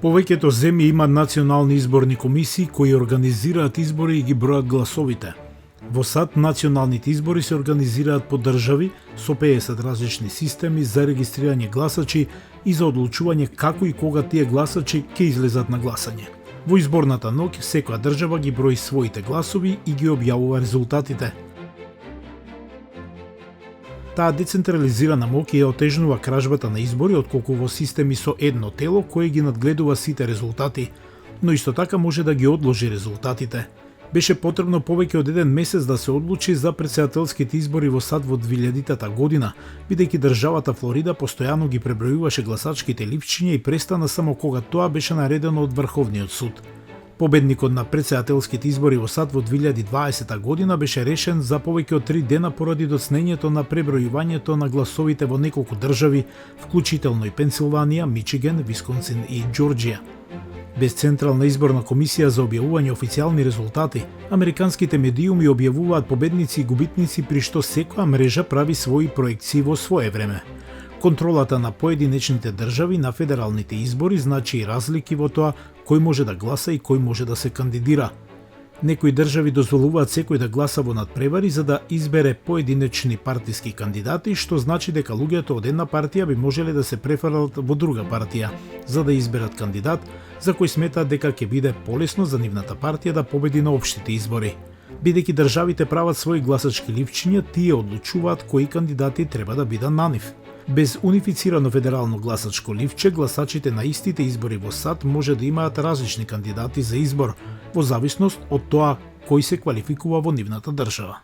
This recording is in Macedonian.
Повеќето земји имаат национални изборни комисии кои организираат избори и ги бројат гласовите. Во САД националните избори се организираат по држави со 50 различни системи за регистрирање гласачи и за одлучување како и кога тие гласачи ќе излезат на гласање. Во изборната ноќ секоја држава ги брои своите гласови и ги објавува резултатите. Таа децентрализирана моќ ја отежнува кражбата на избори отколку во системи со едно тело кое ги надгледува сите резултати, но исто така може да ги одложи резултатите. Беше потребно повеќе од еден месец да се одлучи за претседателските избори во САД во 2000 година, бидејќи државата Флорида постојано ги пребројуваше гласачките ливчиња и престана само кога тоа беше наредено од Врховниот суд. Победникот на претседателските избори во САД во 2020 година беше решен за повеќе од 3 дена поради доцнењето на пребројувањето на гласовите во неколку држави, вклучително и Пенсилванија, Мичиген, Висконсин и Џорџија. Без Централна изборна комисија за објавување официјални резултати, американските медиуми објавуваат победници и губитници при што секоја мрежа прави своји проекции во свое време. Контролата на поединечните држави на федералните избори значи и разлики во тоа кој може да гласа и кој може да се кандидира. Некои држави дозволуваат секој да гласа во надпревари за да избере поединечни партиски кандидати, што значи дека луѓето од една партија би можеле да се префрлат во друга партија за да изберат кандидат за кој сметаат дека ќе биде полесно за нивната партија да победи на општите избори. Бидејќи државите прават своји гласачки ливчиња, тие одлучуваат кои кандидати треба да бидат на нив. Без унифицирано федерално гласачко ливче, гласачите на истите избори во САД може да имаат различни кандидати за избор, во зависност од тоа кој се квалификува во нивната држава.